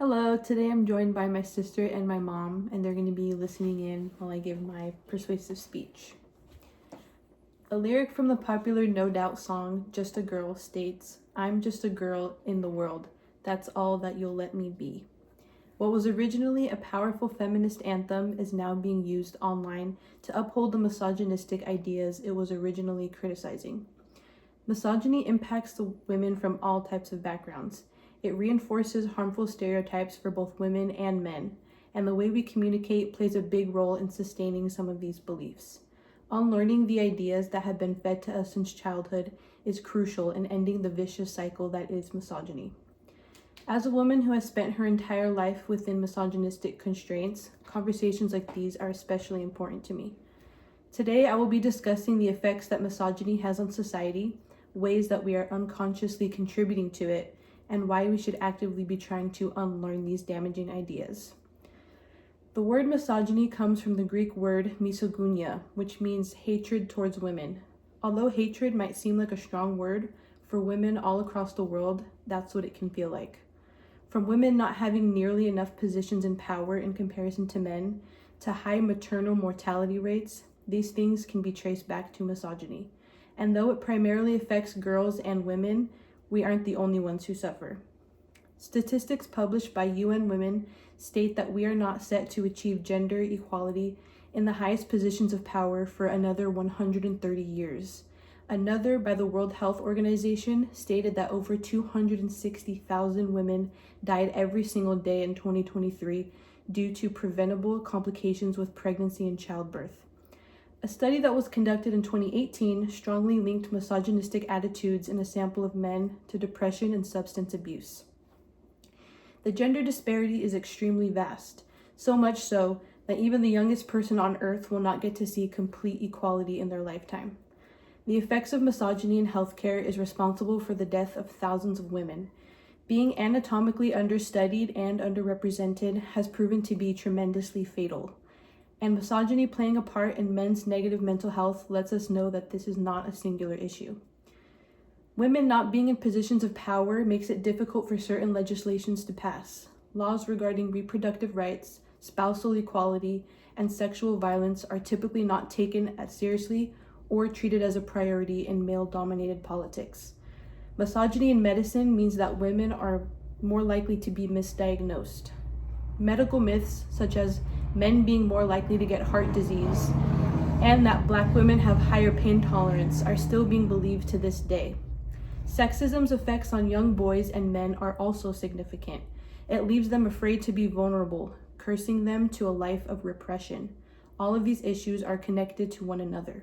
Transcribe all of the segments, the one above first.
Hello, today I'm joined by my sister and my mom, and they're going to be listening in while I give my persuasive speech. A lyric from the popular No Doubt song, Just a Girl, states, "I'm just a girl in the world. That's all that you'll let me be." What was originally a powerful feminist anthem is now being used online to uphold the misogynistic ideas it was originally criticizing. Misogyny impacts the women from all types of backgrounds. It reinforces harmful stereotypes for both women and men, and the way we communicate plays a big role in sustaining some of these beliefs. Unlearning the ideas that have been fed to us since childhood is crucial in ending the vicious cycle that is misogyny. As a woman who has spent her entire life within misogynistic constraints, conversations like these are especially important to me. Today, I will be discussing the effects that misogyny has on society, ways that we are unconsciously contributing to it, and why we should actively be trying to unlearn these damaging ideas. The word misogyny comes from the Greek word misogynia, which means hatred towards women. Although hatred might seem like a strong word, for women all across the world, that's what it can feel like. From women not having nearly enough positions in power in comparison to men, to high maternal mortality rates, these things can be traced back to misogyny. And though it primarily affects girls and women, we aren't the only ones who suffer. Statistics published by UN Women state that we are not set to achieve gender equality in the highest positions of power for another 130 years. Another, by the World Health Organization, stated that over 260,000 women died every single day in 2023 due to preventable complications with pregnancy and childbirth. A study that was conducted in 2018 strongly linked misogynistic attitudes in a sample of men to depression and substance abuse. The gender disparity is extremely vast, so much so that even the youngest person on earth will not get to see complete equality in their lifetime. The effects of misogyny in healthcare is responsible for the death of thousands of women. Being anatomically understudied and underrepresented has proven to be tremendously fatal. And misogyny playing a part in men's negative mental health lets us know that this is not a singular issue. Women not being in positions of power makes it difficult for certain legislations to pass. Laws regarding reproductive rights, spousal equality, and sexual violence are typically not taken as seriously or treated as a priority in male-dominated politics. Misogyny in medicine means that women are more likely to be misdiagnosed. Medical myths such as men being more likely to get heart disease and that Black women have higher pain tolerance are still being believed to this day. Sexism's effects on young boys and men are also significant. It leaves them afraid to be vulnerable, cursing them to a life of repression. All of these issues are connected to one another.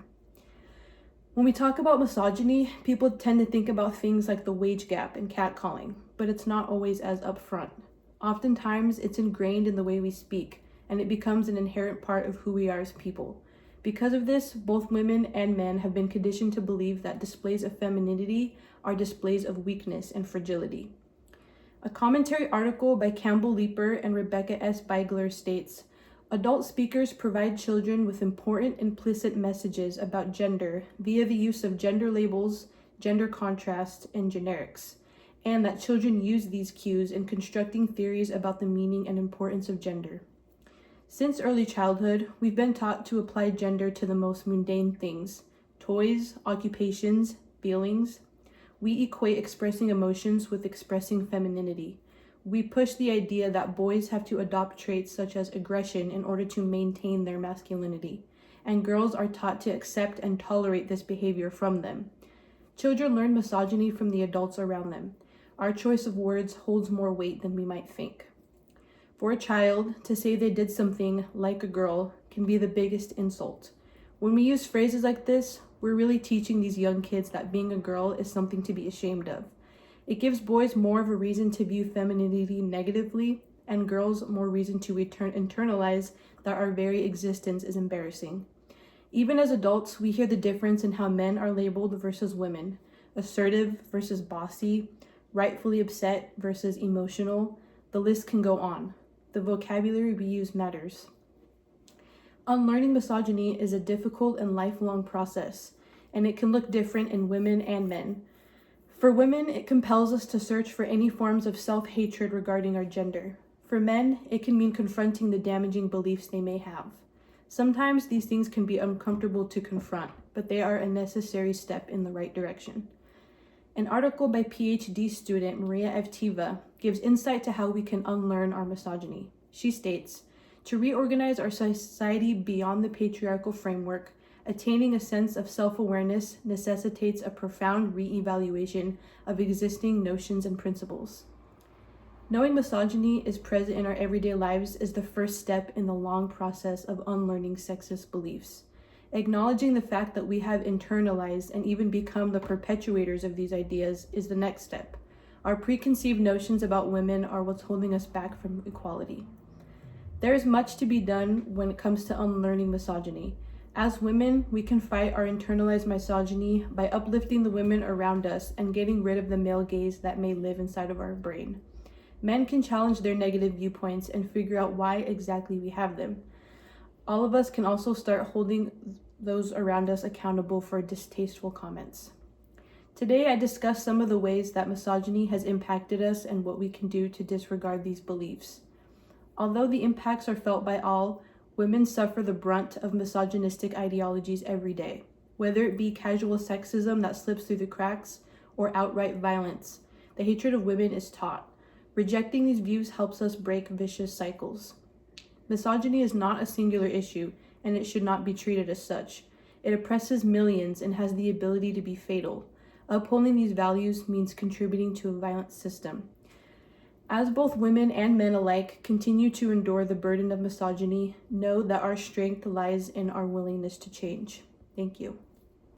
When we talk about misogyny, people tend to think about things like the wage gap and catcalling, but it's not always as upfront. Oftentimes, it's ingrained in the way we speak, and it becomes an inherent part of who we are as people. Because of this, both women and men have been conditioned to believe that displays of femininity are displays of weakness and fragility. A commentary article by Campbell Leeper and Rebecca S. Beigler states, "Adult speakers provide children with important implicit messages about gender via the use of gender labels, gender contrasts, and generics, and that children use these cues in constructing theories about the meaning and importance of gender. Since early childhood, we've been taught to apply gender to the most mundane things: toys, occupations, feelings. We equate expressing emotions with expressing femininity. We push the idea that boys have to adopt traits such as aggression in order to maintain their masculinity, and girls are taught to accept and tolerate this behavior from them. Children learn misogyny from the adults around them. Our choice of words holds more weight than we might think. For a child, to say they did something like a girl can be the biggest insult. When we use phrases like this, we're really teaching these young kids that being a girl is something to be ashamed of. It gives boys more of a reason to view femininity negatively, and girls more reason to internalize that our very existence is embarrassing. Even as adults, we hear the difference in how men are labeled versus women, assertive versus bossy, rightfully upset versus emotional. The list can go on. The vocabulary we use matters. Unlearning misogyny is a difficult and lifelong process, and it can look different in women and men. For women, it compels us to search for any forms of self-hatred regarding our gender. For men, it can mean confronting the damaging beliefs they may have. Sometimes these things can be uncomfortable to confront, but they are a necessary step in the right direction. An article by PhD student Maria Evtiva gives insight to how we can unlearn our misogyny. She states, "To reorganize our society beyond the patriarchal framework, attaining a sense of self-awareness necessitates a profound re-evaluation of existing notions and principles." Knowing misogyny is present in our everyday lives is the first step in the long process of unlearning sexist beliefs. Acknowledging the fact that we have internalized and even become the perpetuators of these ideas is the next step. Our preconceived notions about women are what's holding us back from equality. There is much to be done when it comes to unlearning misogyny. As women, we can fight our internalized misogyny by uplifting the women around us and getting rid of the male gaze that may live inside of our brain. Men can challenge their negative viewpoints and figure out why exactly we have them. All of us can also start holding those around us accountable for distasteful comments. Today, I discussed some of the ways that misogyny has impacted us and what we can do to disregard these beliefs. Although the impacts are felt by all, women suffer the brunt of misogynistic ideologies every day, whether it be casual sexism that slips through the cracks or outright violence. The hatred of women is taught. Rejecting these views helps us break vicious cycles. Misogyny is not a singular issue, and it should not be treated as such. It oppresses millions and has the ability to be fatal. Upholding these values means contributing to a violent system. As both women and men alike continue to endure the burden of misogyny, know that our strength lies in our willingness to change. Thank you.